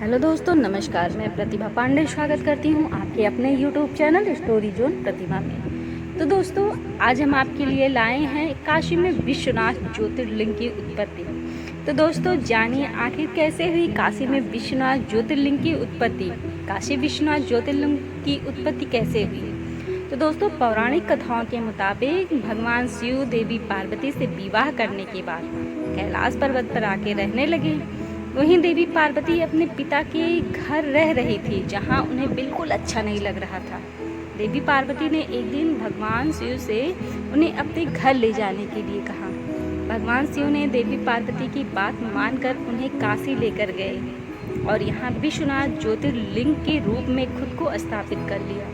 Hello दोस्तों, नमस्कार। मैं प्रतिभा पांडे स्वागत करती हूँ आपके अपने यूट्यूब चैनल स्टोरी जोन प्रतिभा में। तो दोस्तों, आज हम आपके लिए लाए हैं काशी में विश्वनाथ ज्योतिर्लिंग की उत्पत्ति। तो दोस्तों, जानिए आखिर कैसे हुई काशी में विश्वनाथ ज्योतिर्लिंग की उत्पत्ति। काशी विश्वनाथ ज्योतिर्लिंग की उत्पत्ति कैसे हुई। तो दोस्तों, पौराणिक कथाओं के मुताबिक भगवान शिव देवी पार्वती से विवाह करने के बाद कैलाश पर्वत पर आके रहने लगे। वहीं देवी पार्वती अपने पिता के घर रह रही थी, जहां उन्हें बिल्कुल अच्छा नहीं लग रहा था। देवी पार्वती ने एक दिन भगवान शिव से उन्हें अपने घर ले जाने के लिए कहा। भगवान शिव ने देवी पार्वती की बात मानकर उन्हें काशी लेकर गए और यहाँ विश्वनाथ ज्योतिर्लिंग के रूप में खुद को स्थापित कर लिया।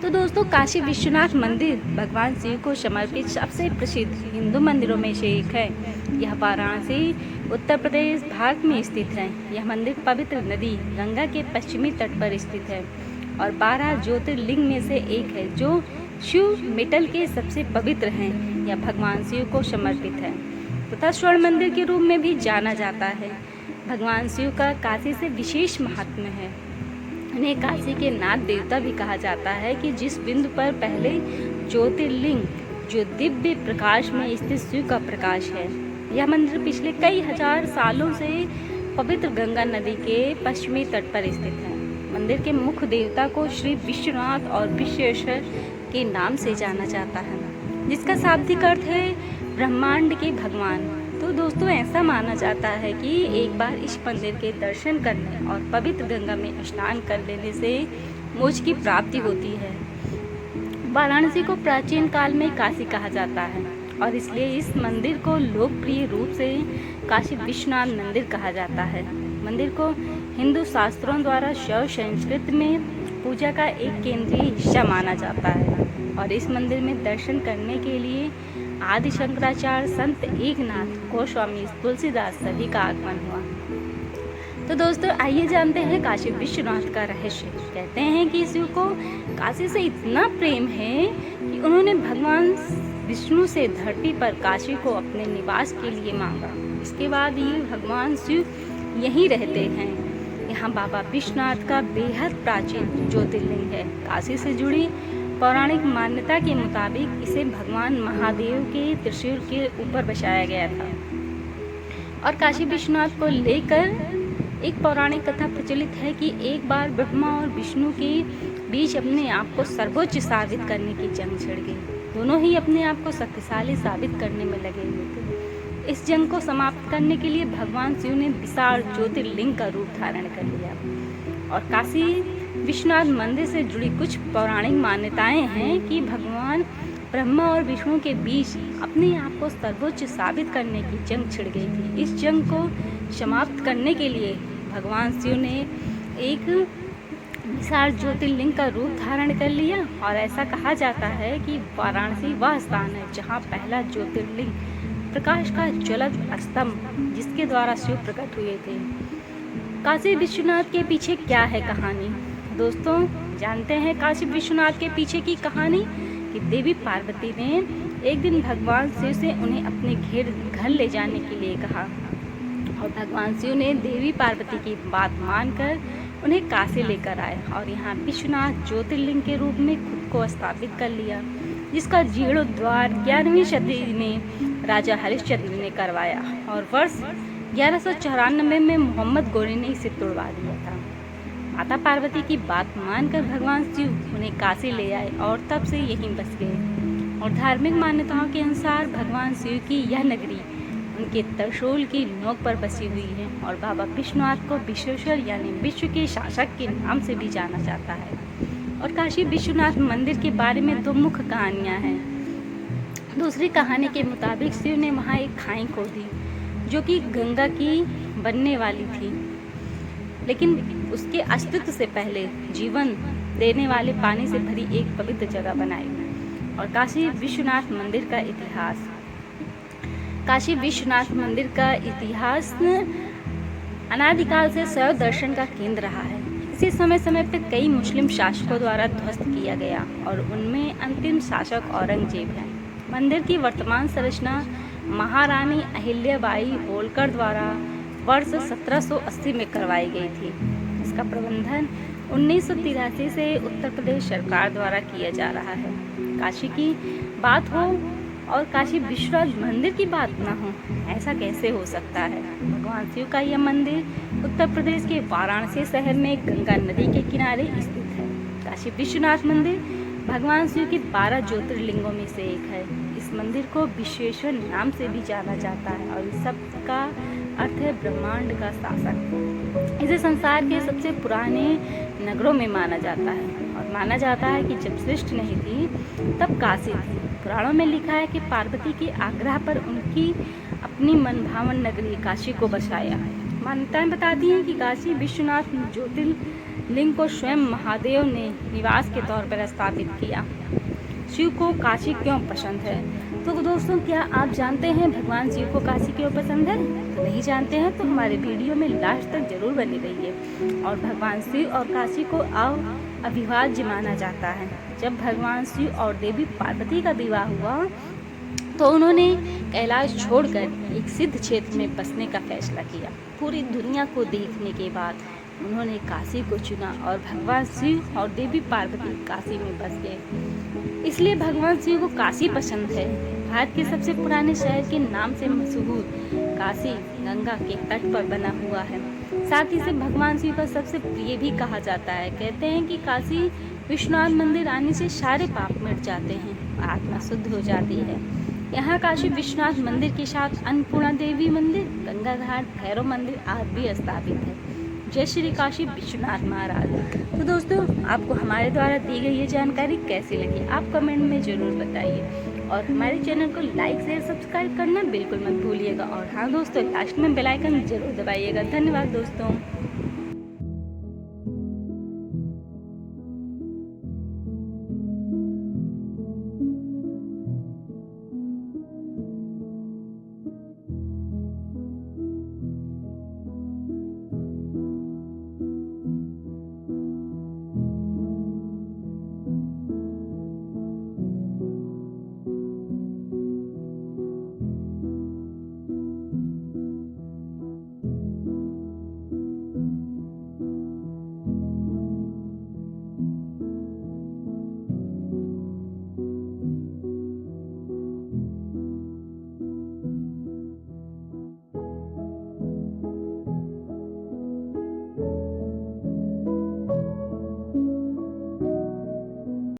तो दोस्तों, काशी विश्वनाथ मंदिर भगवान शिव को समर्पित सबसे प्रसिद्ध हिंदू मंदिरों में से एक है। यह वाराणसी, उत्तर प्रदेश, भारत में स्थित है। यह मंदिर पवित्र नदी गंगा के पश्चिमी तट पर स्थित है और 12 ज्योतिर्लिंग में से एक है, जो शिव मेटल के सबसे पवित्र हैं। यह भगवान शिव को समर्पित है तथा स्वर्ण मंदिर के रूप में भी जाना जाता है। भगवान शिव का काशी से विशेष महात्म्य है। उन्हें काशी के नाथ देवता भी कहा जाता है कि जिस बिंदु पर पहले ज्योतिर्लिंग जो दिव्य प्रकाश में स्थित शिव का प्रकाश है। यह मंदिर पिछले कई हजार सालों से पवित्र गंगा नदी के पश्चिमी तट पर स्थित है। मंदिर के मुख्य देवता को श्री विश्वनाथ और विश्वेश्वर के नाम से जाना जाता है, जिसका शाब्दिक अर्थ है ब्रह्मांड के भगवान। तो दोस्तों, ऐसा माना जाता है कि एक बार इस मंदिर के दर्शन करने और पवित्र गंगा में स्नान कर लेने से मोक्ष की प्राप्ति होती है। वाराणसी को प्राचीन काल में काशी कहा जाता है और इसलिए इस मंदिर को लोकप्रिय रूप से काशी विश्वनाथ मंदिर कहा जाता है। मंदिर को हिंदू शास्त्रों द्वारा शैव संस्कृति में पूजा का एक केंद्रीय हिस्सा माना जाता है और इस मंदिर में दर्शन करने के लिए आदि शंकराचार्य, संत एकनाथ, गोस्वामी, तुलसीदास सभी का आगमन हुआ। तो दोस्तों, आइए जानते हैं काशी विश्वनाथ का रहस्य। कहते हैं कि शिव को काशी से इतना प्रेम है कि उन्होंने भगवान विष्णु से धरती पर काशी को अपने निवास के लिए मांगा। इसके बाद ही भगवान शिव यहीं रहते हैं। यहाँ बाबा विश्वनाथ का बेहद प्राचीन ज्योतिर्लिंग है। काशी से जुड़ी पौराणिक मान्यता के मुताबिक इसे भगवान महादेव के त्रिशूल के ऊपर बसाया गया था और काशी विश्वनाथ को लेकर एक पौराणिक कथा प्रचलित है कि एक बार ब्रह्मा और विष्णु के बीच अपने आप को सर्वोच्च साबित करने की जंग छिड़ गई। दोनों ही अपने आप को शक्तिशाली साबित करने में लगे हुए थे। इस जंग को समाप्त करने के लिए भगवान शिव ने विशाल ज्योतिर्लिंग का रूप धारण कर लिया और काशी विश्वनाथ मंदिर से जुड़ी कुछ पौराणिक मान्यताएं हैं कि भगवान ब्रह्मा और विष्णु के बीच अपने आप को सर्वोच्च साबित करने की जंग छिड़ गई थी। इस जंग को समाप्त करने के लिए भगवान शिव ने एक विशाल ज्योतिर्लिंग का रूप धारण कर लिया और ऐसा कहा जाता है कि वाराणसी वह स्थान है जहां पहला ज्योतिर्लिंग प्रकाश का ज्वलंत स्तंभ जिसके द्वारा शिव प्रकट हुए थे। काशी विश्वनाथ के पीछे क्या है कहानी। दोस्तों, जानते हैं काशी विश्वनाथ के पीछे की कहानी कि देवी पार्वती ने एक दिन भगवान शिव से उन्हें अपने घर ले जाने के लिए कहा और भगवान शिव ने देवी पार्वती की बात मानकर उन्हें काशी लेकर आए और यहाँ विश्वनाथ ज्योतिर्लिंग के रूप में खुद को स्थापित कर लिया, जिसका जीर्णोद्धार 11वीं शताब्दी में राजा हरिश्चंद्र ने करवाया और वर्ष 1194 में मोहम्मद गोरी ने इसे तोड़वा दिया था। माता पार्वती की बात मानकर भगवान शिव उन्हें काशी ले आए और तब से यहीं बस गए और धार्मिक मान्यताओं के अनुसार भगवान शिव की यह नगरी उनके त्रिशूल की नोक पर बसी हुई है और बाबा विश्वनाथ को विश्वेश्वर यानी विश्व के शासक के नाम से भी जाना जाता है। और काशी विश्वनाथ मंदिर के बारे में दो मुख्य कहानियाँ हैं। दूसरी कहानी के मुताबिक शिव ने वहाँ एक खाई खोदी जो कि गंगा की बनने वाली थी, लेकिन उसके अस्तित्व से पहले जीवन देने वाले पानी से भरी एक पवित्र जगह बनाई। और काशी विश्वनाथ मंदिर का इतिहास। काशी विश्वनाथ मंदिर का इतिहास अनादिकाल से शैव दर्शन का केंद्र रहा है। इसे समय समय पर कई मुस्लिम शासकों द्वारा ध्वस्त किया गया और उनमें अंतिम शासक औरंगजेब है। मंदिर की वर्तमान संरचना महारानी अहिल्याबाई होलकर द्वारा वर्ष 1780 में करवाई गई थी। इसका प्रबंधन 1983 से उत्तर प्रदेश सरकार द्वारा किया जा रहा है। काशी की बात हो और काशी विश्वनाथ मंदिर की बात ना हो, ऐसा कैसे हो सकता है। भगवान शिव का यह मंदिर उत्तर प्रदेश के वाराणसी शहर में गंगा नदी के किनारे स्थित है। काशी विश्वनाथ मंदिर भगवान शिव के 12 ज्योतिर्लिंगों में से एक है। इस मंदिर को विश्वेश्वर नाम से भी जाना जाता है और इस शब्द का अर्थ है ब्रह्मांड का शासक। इसे संसार के सबसे पुराने नगरों में माना जाता है और माना जाता है कि जब सृष्टि नहीं थी तब काशी थी। पुराणों में लिखा है कि पार्वती के आग्रह पर उनकी अपनी मनभावन नगरी काशी को बसाया। मान्यताएं बताती हैं कि काशी विश्वनाथ ज्योतिर्लिंग को स्वयं महादेव ने निवास के तौर पर स्थापित किया। शिव को काशी क्यों पसंद है? तो दोस्तों, क्या आप जानते हैं भगवान शिव को काशी क्यों पसंद है? तो नहीं जानते हैं तो हमारे वीडियो में लास्ट तक जरूर बने रहिए। और भगवान शिव और काशी को अविभाज्य माना जाता है। जब भगवान शिव और देवी पार्वती का विवाह हुआ तो उन्होंने कैलाश छोड़कर एक सिद्ध क्षेत्र में बसने का फैसला किया। पूरी दुनिया को देखने के बाद उन्होंने काशी को चुना और भगवान शिव और देवी पार्वती काशी में बस गए। इसलिए भगवान शिव को काशी पसंद है। भारत के सबसे पुराने शहर के नाम से मशहूर काशी गंगा के तट पर बना हुआ है। साथ ही से भगवान शिव का सबसे प्रिय भी कहा जाता है। कहते हैं कि काशी विश्वनाथ मंदिर आने से सारे पाप मिट जाते हैं, आत्मा शुद्ध हो जाती है। यहाँ काशी विश्वनाथ मंदिर के साथ अन्नपूर्णा देवी मंदिर, गंगा घाट, भैरव मंदिर आदि भी स्थापित है। जय श्री काशी विश्वनाथ महाराज। तो दोस्तों, आपको हमारे द्वारा दी गई ये जानकारी कैसी लगी आप कमेंट में ज़रूर बताइए और हमारे चैनल को लाइक शेयर सब्सक्राइब करना बिल्कुल मत भूलिएगा। और हाँ दोस्तों, लास्ट में बेल आइकन जरूर दबाइएगा। धन्यवाद दोस्तों।